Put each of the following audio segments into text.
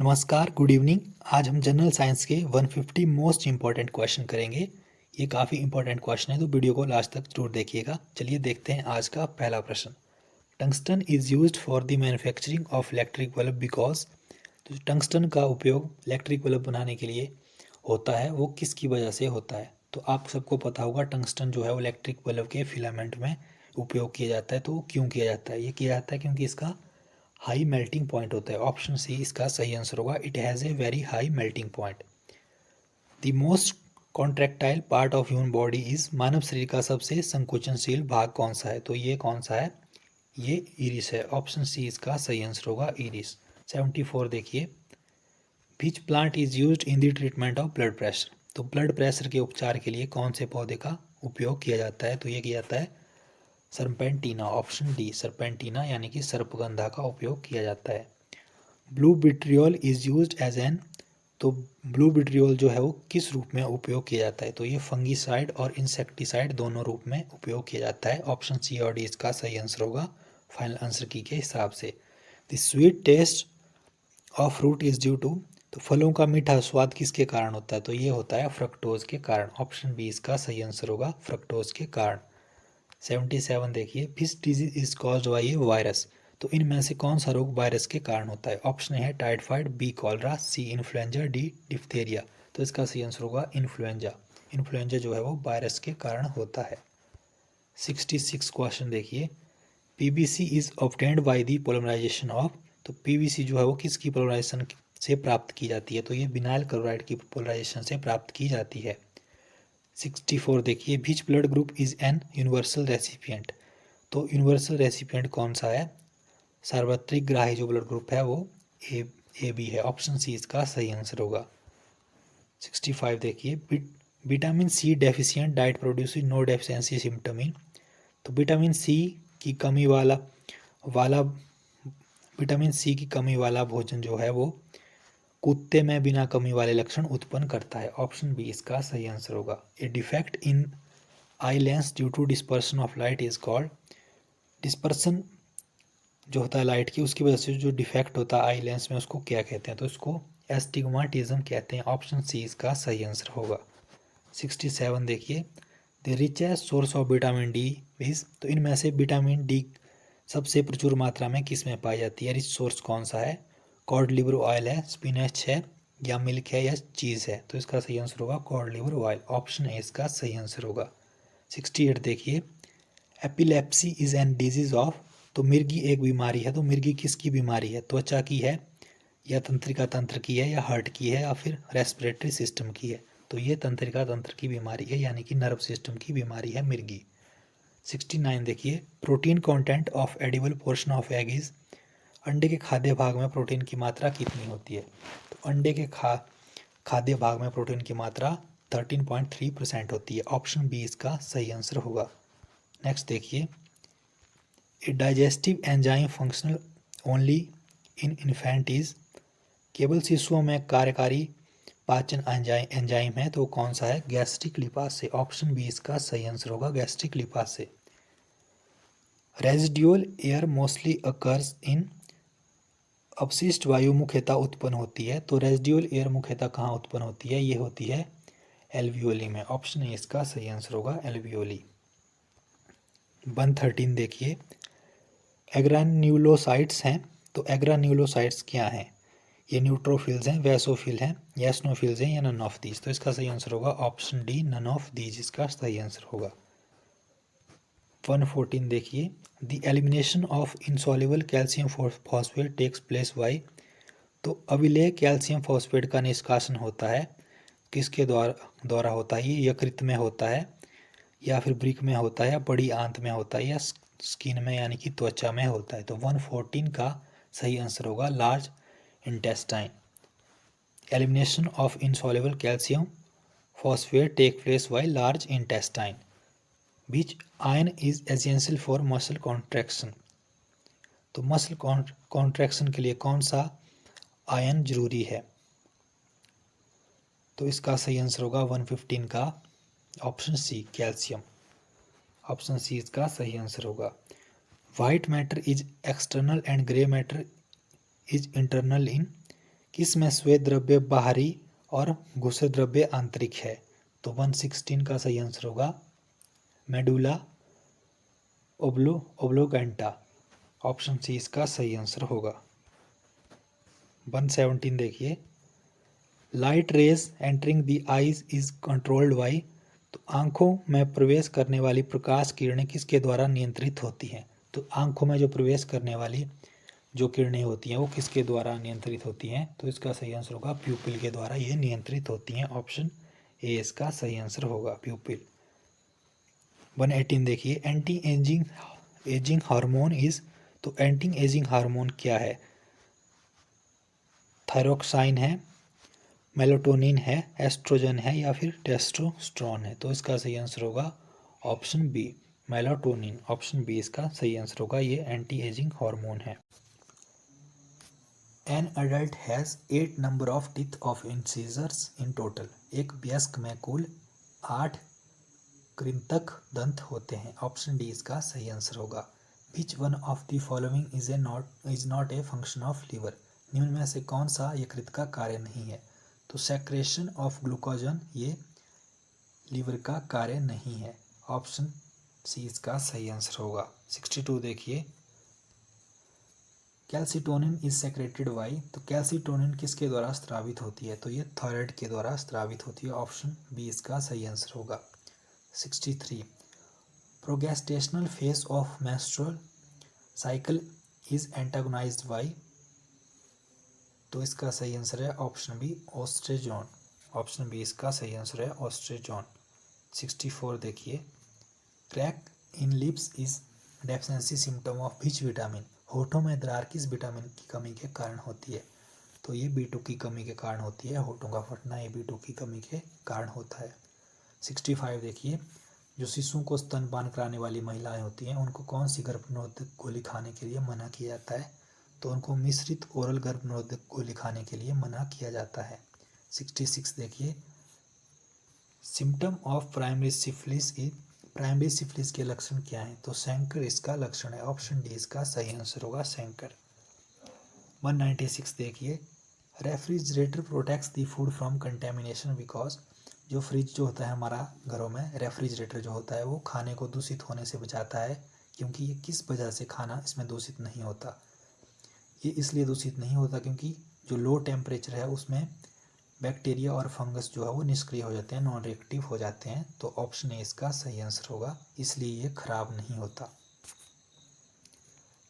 नमस्कार, good evening. आज हम जनरल साइंस के 150 मोस्ट इंपॉर्टेंट क्वेश्चन करेंगे। ये काफ़ी इंपॉर्टेंट क्वेश्चन है, तो वीडियो को लास्ट तक जरूर देखिएगा। चलिए देखते हैं आज का पहला प्रश्न। Tungsten is used for the manufacturing of electric bulb because. तो टंगस्टन का उपयोग इलेक्ट्रिक बल्ब बनाने के लिए होता है, वो किसकी वजह से होता है? तो आप सबको पता होगा, टंगस्टन जो है वो इलेक्ट्रिक बल्ब के फिलामेंट में उपयोग किया जाता है। तो वो क्यों किया जाता है? ये किया जाता है क्योंकि इसका हाई मेल्टिंग पॉइंट होता है। ऑप्शन सी इसका सही आंसर होगा। It has a very high melting point. The most contractile part of human body is. मानव शरीर का सबसे संकोचनशील भाग कौन सा है? तो ये कौन सा है? ये इरिस है। ऑप्शन सी इसका सही आंसर होगा, इरिस। 74 देखिए, which plant is used in the treatment of blood pressure. तो ब्लड प्रेशर के उपचार के लिए कौन से पौधे का उपयोग किया जाता है? तो ये किया जाता है सरपेंटीना। ऑप्शन डी सरपेंटीना यानी कि सर्पगंधा का उपयोग किया जाता है। Blue vitriol is used as an. तो ब्लू विट्रियोल जो है वो किस रूप में उपयोग किया जाता है? तो ये फंगीसाइड और इंसेक्टिसाइड दोनों रूप में उपयोग किया जाता है। ऑप्शन सी और डी इसका सही आंसर होगा फाइनल आंसर की के हिसाब से। The sweet taste of fruit is due to. तो फलों का मीठा स्वाद किसके कारण होता है? तो ये होता है फ्रक्टोज के कारण। ऑप्शन बी इसका सही आंसर होगा, फ्रक्टोज के कारण। 77 देखिए, which disease is caused by A virus. तो इनमें से कौन सा रोग वायरस के कारण होता है? ऑप्शन है टाइफाइड, बी कॉलरा, सी इन्फ्लुएंजा, डी डिप्थेरिया। तो इसका सही आंसर होगा इन्फ्लुएंजा। इन्फ्लुएंजा जो है वो वायरस के कारण होता है। 66 क्वेश्चन देखिए, PVC is obtained by the polymerisation of. तो पीवीसी जो है वो किसकी पोलिमराइजेशन से प्राप्त की जाती है? तो ये विनाइल क्लोराइड की पोलिमराइजेशन से प्राप्त की जाती है। 64 देखिए, which blood group is an universal recipient. तो यूनिवर्सल रेसिपिएंट कौन सा है? सार्वत्रिक ग्राही जो ब्लड ग्रुप है वो ए बी है। ऑप्शन सी इसका सही आंसर होगा। 65 देखिए, vitamin C deficient diet produce no deficiency symptom in. तो विटामिन सी की कमी वाला विटामिन सी की कमी वाला भोजन जो है वो कुत्ते में बिना कमी वाले लक्षण उत्पन्न करता है। ऑप्शन बी इसका सही आंसर होगा। A defect in eye lens due to dispersion of light is called. Dispersion जो होता है लाइट की, उसकी वजह से जो डिफेक्ट होता है आई लेंस में, उसको क्या कहते हैं? तो इसको एस्टिग्माटिज्म कहते हैं। ऑप्शन सी इसका सही आंसर होगा। 67 देखिए, the richest source of vitamin D is. तो इनमें से विटामिन डी सबसे प्रचुर मात्रा में किस में पाई जाती है? रिच सोर्स कौन सा है? कॉड लिवर ऑयल है, स्पिनच है, या मिल्क है, या चीज़ है? तो इसका सही आंसर होगा cod liver oil. Option A इसका सही आंसर होगा। 68 देखिए, epilepsy is an disease of. तो मिर्गी एक बीमारी है। तो मिर्गी किसकी बीमारी है? त्वचा की है, या तंत्रिका तंत्र की है, या हार्ट की है, या फिर रेस्पिरेटरी सिस्टम की है? तो ये तंत्रिका तंत्र की बीमारी है, यानी कि नर्व सिस्टम की बीमारी है मिर्गी। 69 देखिए, protein content of edible portion of egg is. अंडे के खाद्य भाग में प्रोटीन की मात्रा कितनी होती है? तो अंडे के खाद्य भाग में प्रोटीन की मात्रा 13.3% होती है। ऑप्शन बी इसका सही आंसर होगा। नेक्स्ट देखिए, a digestive enzyme functional only in infant is. केवल शिशुओं में कार्यकारी पाचन एंजाइम है, तो कौन सा है? गैस्ट्रिक लिपास से। ऑप्शन बी इसका सही आंसर होगा, गैस्ट्रिक लिपास से। Residual air mostly occurs in. अपशिष्ट वायु मुख्यतः उत्पन्न होती है। तो रेजिड्यूल एयर मुख्यतः कहाँ उत्पन्न होती है? ये होती है एल्वियोली में। ऑप्शन ए इसका सही आंसर होगा, एल्वियोली। 113 देखिए, एग्रान्यूलोसाइट्स हैं। तो एग्रान्यूलोसाइट्स क्या हैं? ये न्यूट्रोफिल्स हैं, वैसोफिल हैं, या एसनोफिल्स हैं, या नन ऑफ दीज? तो इसका सही आंसर होगा option D, none of these इसका सही आंसर होगा। 114 देखिए, the elimination of insoluble calcium phosphate takes place by. तो अविलेय कैल्शियम फॉस्फेट का निष्कासन होता है किसके द्वारा होता है? ये यकृत में होता है, या फिर ब्रिक में होता है, या बड़ी आंत में होता है, या स्किन में यानी कि त्वचा में होता है? तो 114 का सही आंसर होगा large intestine. Elimination of insoluble calcium phosphate take place by large intestine. Which ion is essential for muscle contraction. तो मसल कॉन्ट्रैक्शन के लिए कौन सा आयन जरूरी है? तो इसका सही आंसर होगा 115 का option C, calcium. Option C इसका सही आंसर होगा। White matter is external and grey matter is internal in. किस में श्वेत द्रव्य बाहरी और घुसर द्रव्य आंतरिक है? तो 116 का सही आंसर होगा मेडुला ओब्लोगेंटा। ऑप्शन सी इसका सही आंसर होगा। 117 देखिए, light rays entering the eyes is controlled by. तो आंखों में प्रवेश करने वाली प्रकाश किरणें किसके द्वारा नियंत्रित होती हैं? तो आंखों में जो प्रवेश करने वाली जो किरणें होती हैं वो किसके द्वारा नियंत्रित होती हैं? तो इसका सही आंसर होगा प्यूपिल के द्वारा ये नियंत्रित होती हैं। ऑप्शन ए इसका सही आंसर होगा, प्यूपिल। 118 देखिए, एंटी एजिंग हार्मोन इज। तो एंटी एजिंग हार्मोन क्या है? थायरोक्साइन है, मेलाटोनिन है, एस्ट्रोजन है या फिर टेस्टोस्टेरोन है? तो इसका सही आंसर होगा option B, melatonin. Option B इसका सही आंसर होगा, ये एंटी एजिंग हार्मोन है। An adult has 8 number of teeth of incisors in total. एक वयस्क में कुल 8 कृंतक दंत होते हैं। ऑप्शन डी इसका सही आंसर होगा। Which one of the following is not a function of liver. निम्न में से कौन सा यकृत का कार्य नहीं है? तो सेक्रेशन ऑफ ग्लूकोजन ये लीवर का कार्य नहीं है। ऑप्शन सी इसका सही आंसर होगा। 62 देखिए, कैल्सिटोनिन इज सेक्रेटेड बाई। तो कैल्सिटोनिन किसके द्वारा स्रावित होती है? तो ये थायराइड के द्वारा स्रावित होती है। ऑप्शन बी इसका सही आंसर होगा। 63 progestational phase of menstrual cycle is antagonised by. तो इसका सही आंसर है option B, oestrogen. Option B इसका सही आंसर है, ओस्ट्रेजोन। 64 देखिए, crack in lips is deficiency symptom of which vitamin. होठों में दरार किस विटामिन की कमी के कारण होती है? तो ये B2 की कमी के कारण होती है। होठों का फटना ये B2 की कमी के कारण होता है। 65 देखिए, जो शिशुओं को स्तनपान कराने वाली महिलाएं होती हैं उनको कौन सी गर्भनिरोधक गोली खाने के लिए मना किया जाता है? तो उनको मिश्रित ओरल गर्भनिरोधक गोली खाने के लिए मना किया जाता है। 66 देखिए, symptom of primary syphilis is. Primary syphilis के लक्षण क्या हैं? तो सैंकर इसका लक्षण है। ऑप्शन डी इसका सही आंसर होगा, सैंकर। 196 देखिए, refrigerator protects the food from contamination because. जो फ्रिज जो होता है हमारा घरों में, रेफ्रिजरेटर जो होता है वो खाने को दूषित होने से बचाता है। क्योंकि ये किस वजह से खाना इसमें दूषित नहीं होता? ये इसलिए दूषित नहीं होता क्योंकि जो लो टेम्परेचर है उसमें बैक्टीरिया और फंगस जो है वो निष्क्रिय हो जाते हैं, नॉन रिएक्टिव हो जाते हैं। तो ऑप्शन ए इसका सही आंसर होगा, इसलिए ये खराब नहीं होता।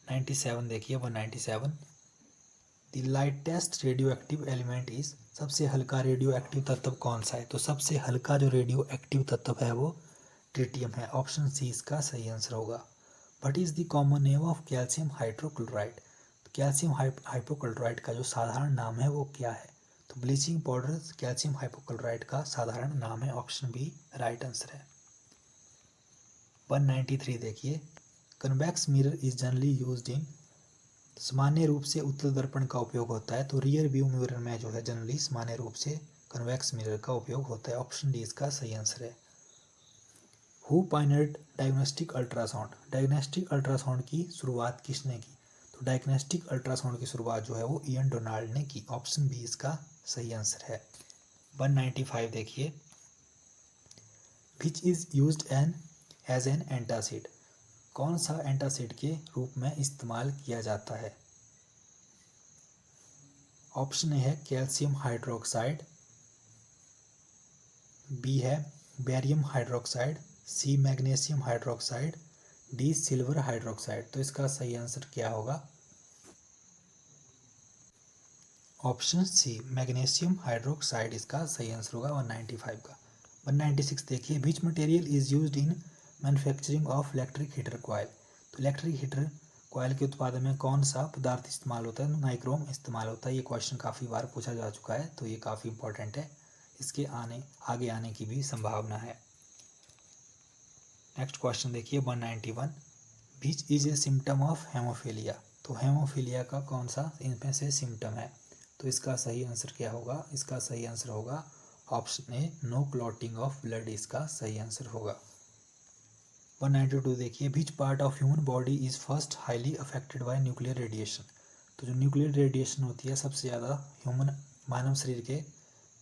97 देखिए, 197 the lightest radio active element is. सबसे हल्का रेडियो एक्टिव तत्व कौन सा है? तो सबसे हल्का जो रेडियो एक्टिव तत्व है वो ट्रिटियम है। ऑप्शन सी इसका सही आंसर होगा। What is the common name of calcium hydrochloride. Calcium hypochloride का जो साधारण नाम है वो क्या है? तो ब्लीचिंग पाउडर कैल्शियम हाइपोक्लोराइड का साधारण नाम है। ऑप्शन बी राइट आंसर है। 193 देखिए, convex mirror is generally used in. सामान्य रूप से उत्तल दर्पण का उपयोग होता है। तो रियर व्यू मिरर में जो है जनरली सामान्य रूप से कन्वेक्स मिरर का उपयोग होता है। ऑप्शन डी इसका सही आंसर है। Who pioneered diagnostic ultrasound. Diagnostic ultrasound की शुरुआत किसने की? तो डायग्नोस्टिक अल्ट्रासाउंड की शुरुआत जो है वो इयन डोनाल्ड ने की। ऑप्शन बी इसका सही आंसर है। 195 देखिए, which is used as an antacid. कौन सा एंटासिड के रूप में इस्तेमाल किया जाता है? ऑप्शन ए है कैल्शियम हाइड्रोक्साइड, बी है barium hydroxide, C magnesium hydroxide, D silver hydroxide. तो इसका सही आंसर क्या होगा? ऑप्शन सी मैग्नीशियम हाइड्रोक्साइड इसका सही आंसर होगा 195 का। 196 देखिए, which material is used in manufacturing of electric heater coil. तो इलेक्ट्रिक हीटर कॉयल के उत्पादन में कौन सा पदार्थ इस्तेमाल होता है? तो नाइक्रोम इस्तेमाल होता है। ये क्वेश्चन काफ़ी बार पूछा जा चुका है तो ये काफ़ी इंपॉर्टेंट है, इसके आगे आने की भी संभावना है। नेक्स्ट क्वेश्चन देखिए 191, which is a symptom of haemophilia. तो हेमोफीलिया का कौन सा इनमें से सिम्टम है? तो इसका सही आंसर क्या होगा? इसका सही आंसर होगा option A, no clotting of blood इसका सही आंसर होगा। 192 देखिए, which part of human body is first highly affected by nuclear radiation. तो जो न्यूक्लियर रेडिएशन होती है सबसे ज़्यादा मानव शरीर के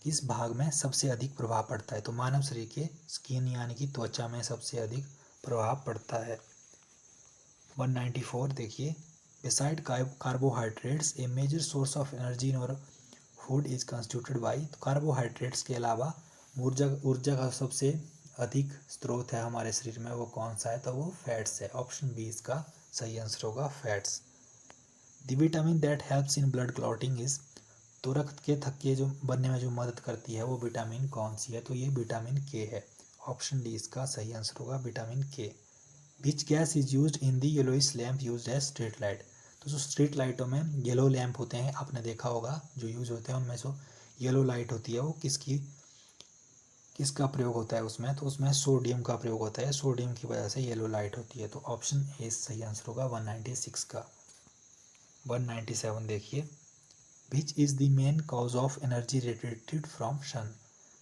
किस भाग में सबसे अधिक प्रभाव पड़ता है? तो मानव शरीर के स्किन यानी कि त्वचा में सबसे अधिक प्रभाव पड़ता है। 194 देखिए, beside carbohydrates a major source of energy in our food is constituted by. तो कार्बोहाइड्रेट्स के अलावा ऊर्जा का सबसे अधिक स्रोत है हमारे शरीर में, वो कौन सा है? तो वो फैट्स है। ऑप्शन बी इसका सही आंसर होगा, fats. The vitamin that helps in blood clotting is. तो रक्त के थक्के जो बनने में जो मदद करती है वो विटामिन कौन सी है? तो ये विटामिन के है। ऑप्शन डी इसका सही आंसर होगा, vitamin K. Which gas is used in the yellowish lamp used as street light. तो जो स्ट्रीट लाइटों में येलो लैम्प होते हैं, आपने देखा होगा जो यूज होते हैं उनमें जो येलो लाइट होती है वो किसका प्रयोग होता है उसमें? तो उसमें सोडियम का प्रयोग होता है, सोडियम की वजह से येलो लाइट होती है। तो ऑप्शन ए सही आंसर होगा 196 का। 197 देखिए, which is the main cause of energy radiated from sun.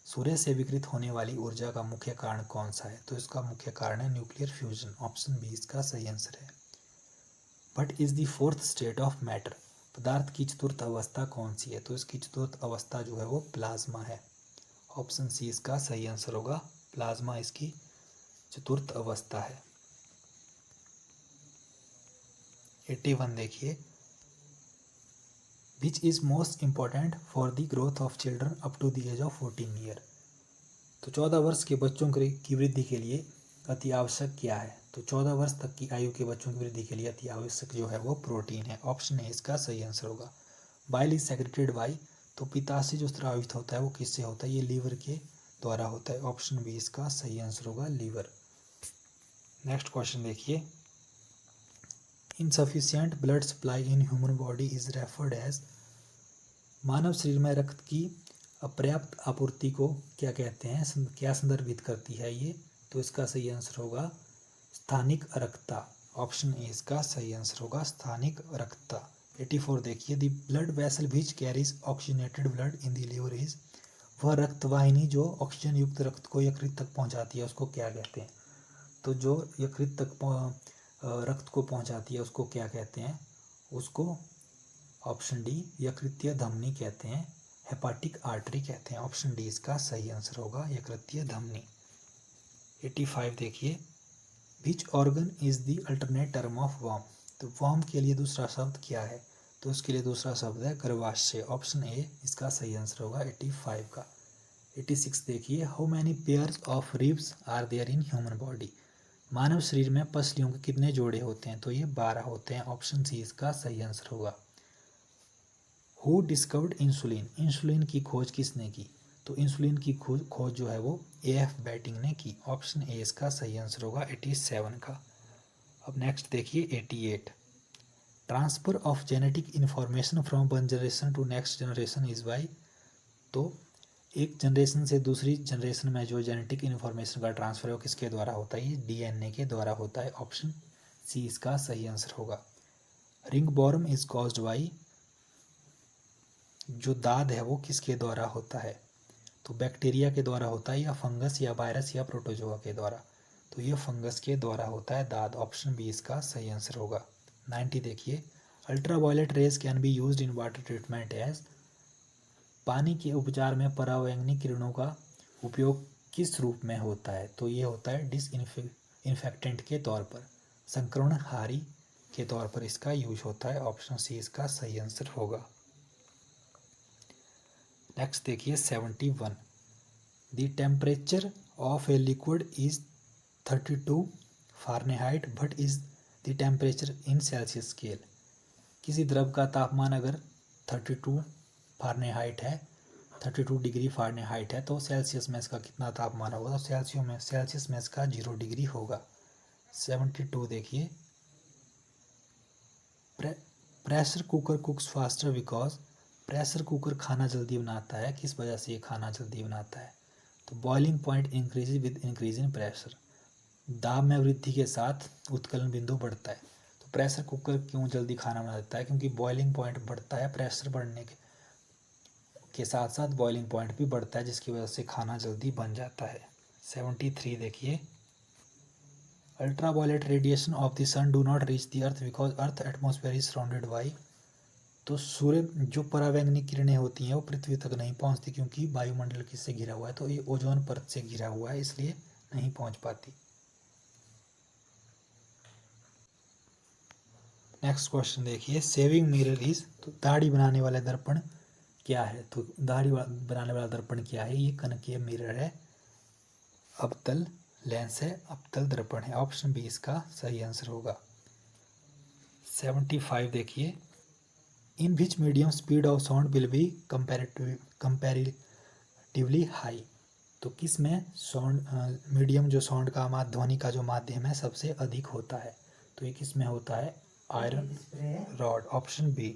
सूर्य से विकिरित होने वाली ऊर्जा का मुख्य कारण कौन सा है? तो इसका मुख्य कारण है न्यूक्लियर फ्यूजन। ऑप्शन बी इसका सही आंसर है। What is the fourth state of matter. पदार्थ की चतुर्थ अवस्था कौन सी है? तो इसकी चतुर्थ अवस्था जो है वो प्लाज्मा है। ऑप्शन सी इसका सही आंसर होगा, प्लाज्मा इसकी चतुर्थ अवस्था है। 81 देखिए, which is most important for the growth of children up to the age of 14 year. तो 14 वर्ष के बच्चों की वृद्धि के लिए अति आवश्यक क्या है? तो 14 वर्ष तक की आयु के बच्चों की वृद्धि के लिए अति आवश्यक जो है वो प्रोटीन है। ऑप्शन ए इसका सही आंसर होगा। Bile is secreted by. तो पित्ताशय जो स्रावित होता है वो किससे होता है? ये लीवर के द्वारा होता है। ऑप्शन बी इसका सही आंसर होगा, लीवर। नेक्स्ट क्वेश्चन देखिए, insufficient blood supply in human body is referred as. मानव शरीर में रक्त की अपर्याप्त आपूर्ति को क्या कहते हैं, क्या संदर्भित करती है ये? तो इसका सही आंसर होगा स्थानिक अरक्तता। ऑप्शन ए इसका सही आंसर होगा, स्थानिक अरक्तता। 84 देखिए, the blood vessel which carries oxygenated blood in the liver is. वह रक्तवाहिनी जो ऑक्सीजन युक्त रक्त को यकृत तक पहुंचाती है उसको क्या कहते हैं? तो जो यकृत तक रक्त को पहुंचाती है उसको क्या कहते हैं? उसको ऑप्शन डी यकृतीय धमनी कहते हैं, हेपाटिक आर्टरी कहते हैं। ऑप्शन डी इसका सही आंसर होगा, यकृतीय धमनी। 85 देखिए, which organ is the alternate term of worm. तो वर्म के लिए दूसरा शब्द क्या है? तो उसके लिए दूसरा शब्द है गर्भाशय। ऑप्शन ए इसका सही आंसर होगा 85 का। 86 देखिए, how many pairs of ribs are there in human body. मानव शरीर में पसलियों के कितने जोड़े होते हैं? तो ये 12 होते हैं। ऑप्शन सी इसका सही आंसर होगा। Who discovered insulin. इंसुलिन की खोज किसने की? तो इंसुलिन की खोज जो है वो एएफ बैटिंग ने की। ऑप्शन ए इसका सही आंसर होगा 87 का। अब नेक्स्ट देखिए 88, transfer of genetic information from one generation to next generation is by. तो एक जनरेशन से दूसरी जनरेशन में जो जेनेटिक इन्फॉर्मेशन का ट्रांसफर है वो किसके द्वारा होता है? ये डीएनए के द्वारा होता है। ऑप्शन सी इसका सही आंसर होगा। Ringworm is caused by. जो दाद है वो किसके द्वारा होता है? तो बैक्टीरिया के द्वारा होता है, या फंगस या वायरस या प्रोटोजोआ के द्वारा? तो ये फंगस के द्वारा होता है दाद। ऑप्शन बी इसका सही आंसर होगा। 90 देखिए, ultraviolet rays can be used in water treatment as. पानी के उपचार में परावैंगनी किरणों का उपयोग किस रूप में होता है? तो ये होता है डिसइंफेक्टेंट के तौर पर, संक्रमणहारी के तौर पर इसका यूज होता है। ऑप्शन सी इसका सही आंसर होगा। नेक्स्ट देखिए 71, the temperature of a liquid is 32 Fahrenheit but is the temperature in Celsius scale. किसी द्रव का तापमान अगर 32 फ़ारेनहाइट है, 32 डिग्री फ़ारेनहाइट है, तो सेल्सियस में इसका कितना तापमान होगा? तो सेल्सियस में इसका 0 डिग्री होगा। 72 देखिए, pressure cooker कुक्स faster because. Pressure cooker खाना जल्दी बनाता है, किस वजह से ये खाना जल्दी बनाता है? तो boiling point increase with increase in pressure. दाब में वृद्धि के साथ उत्कलन बिंदु बढ़ता है। तो प्रेशर कुकर क्यों जल्दी खाना बना देता है? क्योंकि बॉइलिंग पॉइंट बढ़ता है, प्रेशर बढ़ने के साथ साथ बॉइलिंग पॉइंट भी बढ़ता है, जिसकी वजह से खाना जल्दी बन जाता है। 73 देखिए, ultraviolet radiation of the sun do not reach the earth because earth atmosphere is surrounded by. तो सूर्य जो परावैंगनी किरणें होती हैं वो पृथ्वी तक नहीं पहुंचती, क्योंकि वायुमंडल किससे घिरा हुआ है, तो ये ओजोन परत से घिरा हुआ है, इसलिए नहीं पहुंच पाती। नेक्स्ट क्वेश्चन देखिए, सेविंग मिरर इज, तो दाढ़ी बनाने वाला दर्पण क्या है, तो दाढ़ी बनाने वाला दर्पण क्या है, ये कनकीय मिरर है, अवतल लेंस है, अवतल दर्पण है। ऑप्शन बी इसका सही आंसर होगा। 75 देखिए, in which medium speed of sound will be comparatively high, तो किस में साउंड मीडियम जो साउंड का ध्वनि का जो माध्यम है सबसे अधिक होता है, तो ये किस में होता है, आयरन रॉड, ऑप्शन बी।